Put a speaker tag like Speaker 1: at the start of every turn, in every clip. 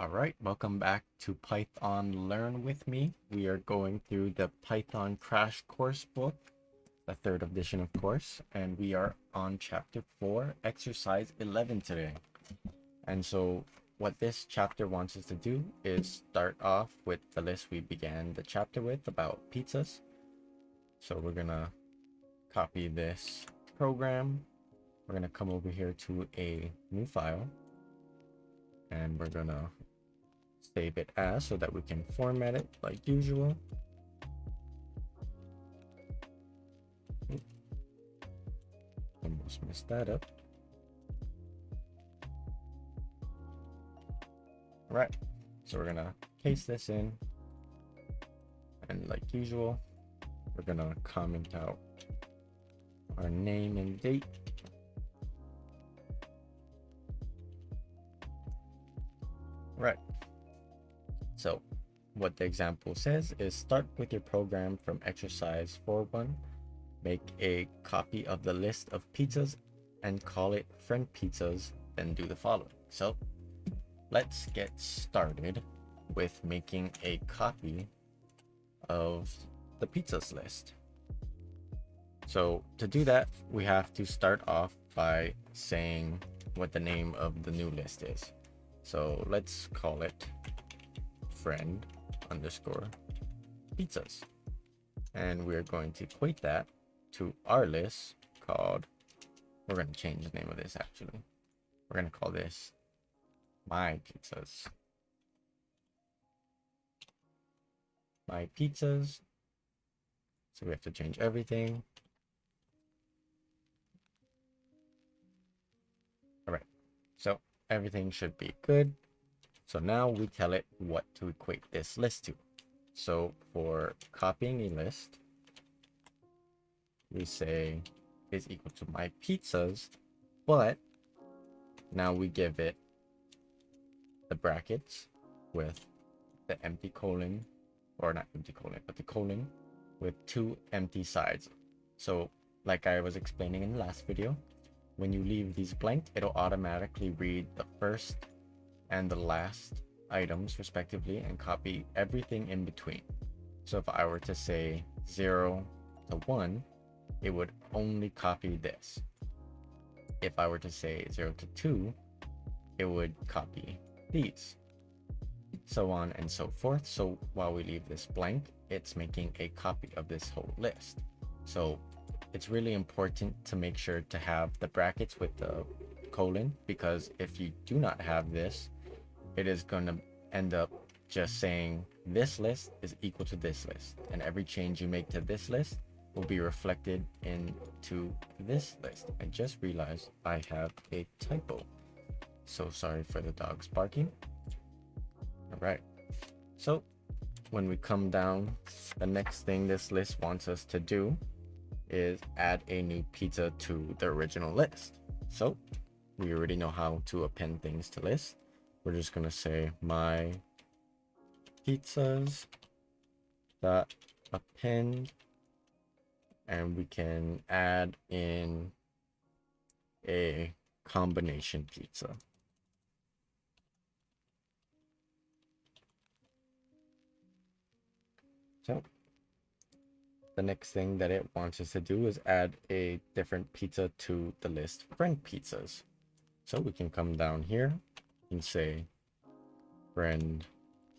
Speaker 1: Alright, welcome back to Python Learn with me. We are going through the Python Crash Course book, the third edition of course, and we are on chapter 4, exercise 11 today. And so what this chapter wants us to do is start off with the list we began the chapter with about pizzas. So we're gonna copy this program. We're gonna come over here to a new file, and we're gonna save it as so that we can format it like usual. Almost messed that up. All right, so we're gonna paste this in, and like usual, we're gonna comment out our name and date. Right. So what the example says is start with your program from exercise 4.1. Make a copy of the list of pizzas and call it friend pizzas, then do the following. So let's get started with making a copy of the pizzas list. So to do that, we have to start off by saying what the name of the new list is. So let's call it friend underscore pizzas, and we're going to equate that to our list called, we're going to change the name of this actually, we're going to call this my pizzas. My pizzas. So we have to change everything. All right, so everything should be good. So now we tell it what to equate this list to. So for copying a list, we say is equal to my pizzas, but now we give it the brackets with the empty colon, or not empty colon, but the colon with two empty sides. So like I was explaining in the last video, when you leave these blank, it'll automatically read the first and the last items respectively and copy everything in between. So if I were to say 0 to 1, it would only copy this. If I were to say 0 to 2, it would copy these, so on and so forth. So while we leave this blank, it's making a copy of this whole list. So it's really important to make sure to have the brackets with the colon, because if you do not have this, it is going to end up just saying this list is equal to this list, and every change you make to this list will be reflected into this list. I just realized I have a typo, so sorry for the dogs barking. All right, so when we come down, the next thing this list wants us to do is add a new pizza to the original list. So we already know how to append things to lists. We're just gonna say my pizzas dot append, and we can add in a combination pizza. So the next thing that it wants us to do is add a different pizza to the list friend pizzas. So we can come down here and say friend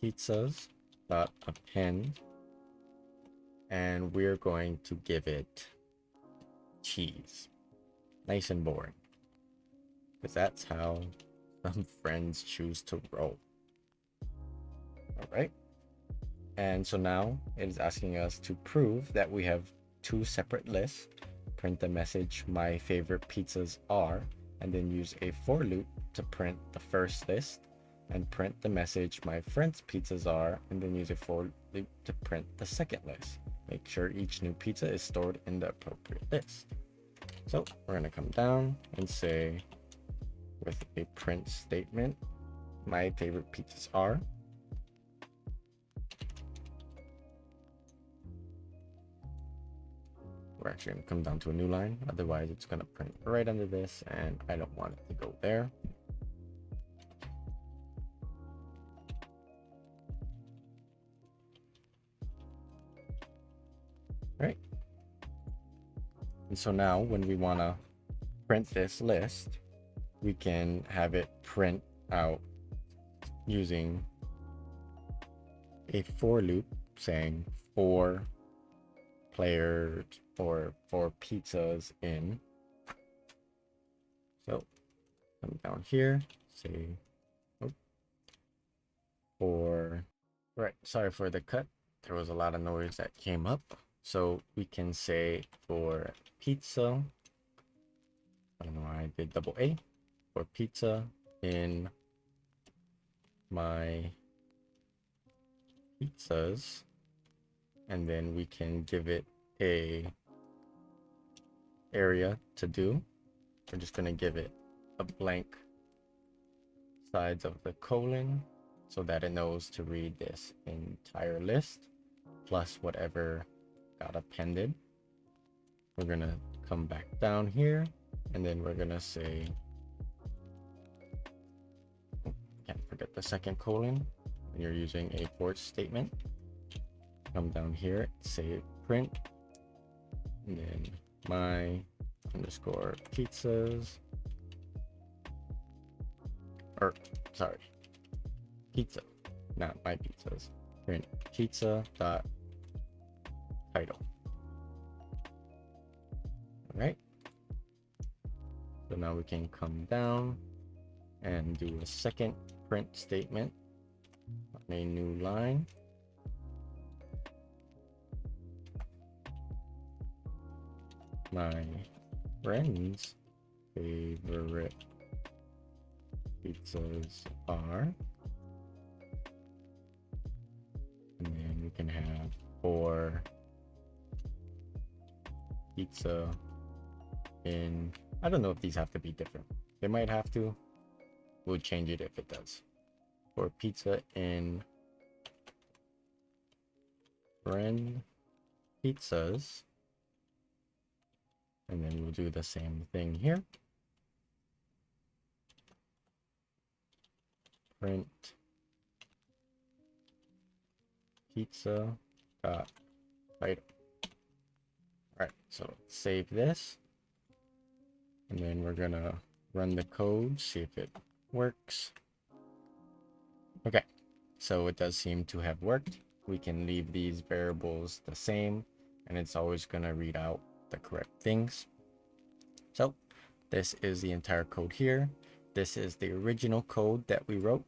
Speaker 1: pizzas dot append, and we're going to give it cheese. Nice and boring, because that's how some friends choose to roll. All right, and so now it is asking us to prove that we have two separate lists. Print the message my favorite pizzas are, and then use a for loop to print the first list, and print the message my friends pizzas are, and then use a for loop to print the second list. Make sure each new pizza is stored in the appropriate list. So we're going to come down and say, with a print statement, my favorite pizzas are, we're actually going to come down to a new line, otherwise it's going to print right under this, and I don't want it to go there. And so now when we want to print this list, we can have it print out using a for loop saying for players or for pizzas in. So come down here, say for, right, sorry for the cut. There was a lot of noise that came up. So we can say for pizza, I don't know why I did double A, for pizza in my pizzas, and then we can give it a area to do. We're just going to give it a blank sides of the colon so that it knows to read this entire list plus whatever got appended. We're going to come back down here, and then we're going to say, can't forget the second colon when you're using a for statement. Come down here, say print, and then my underscore pizzas, or sorry, pizza, not my pizzas. Print pizza dot title. All right. So now we can come down and do a second print statement on a new line. My friend's favorite pizzas are, and then we can have for pizza in, I don't know if these have to be different. They might have to. We'll change it if it does. For pizza in friend pizzas. And then we'll do the same thing here. Print pizza dot title. All right, so save this. And then we're gonna run the code, see if it works. Okay, so it does seem to have worked. We can leave these variables the same, and it's always gonna read out the correct things. So this is the entire code here. This is the original code that we wrote.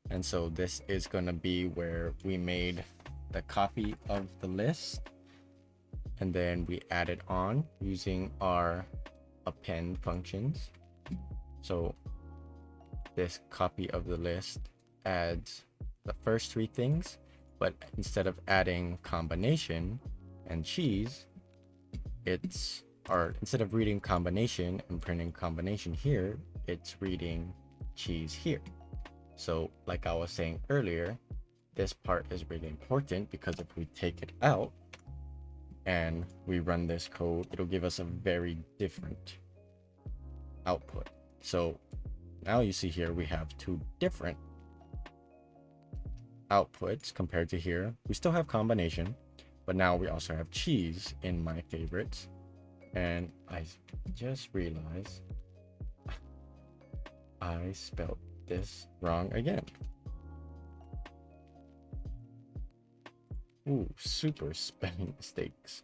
Speaker 1: And so this is gonna be where we made the copy of the list, and then we added on using our append functions. So this copy of the list adds the first three things, but instead of adding combination and cheese, it's, or instead of reading combination and printing combination here, it's reading cheese here. So like I was saying earlier, this part is really important because if we take it out and we run this code, it'll give us a very different output. So now you see here we have two different outputs compared to here. We still have combination, but now we also have cheese in my favorites. And I just realized I spelled this wrong again. Ooh, super spelling mistakes.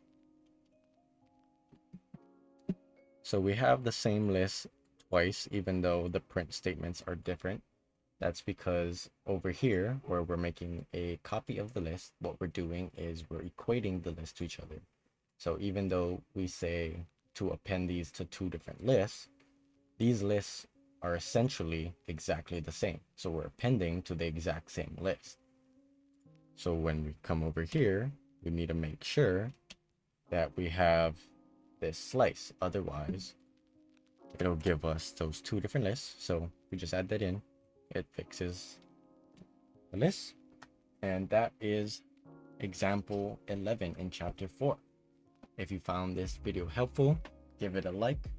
Speaker 1: So we have the same list twice, even though the print statements are different. That's because over here, where we're making a copy of the list, what we're doing is we're equating the list to each other. So even though we say to append these to two different lists, these lists are essentially exactly the same. So we're appending to the exact same list. So when we come over here, we need to make sure that we have this slice. Otherwise, it'll give us those two different lists. So we just add that in. It fixes the list. And that is example 11 in chapter 4. If you found this video helpful, give it a like,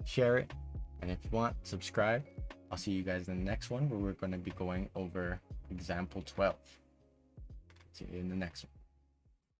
Speaker 1: share it, and if you want, subscribe. I'll see you guys in the next one where we're going to be going over example 12. See you in the next one.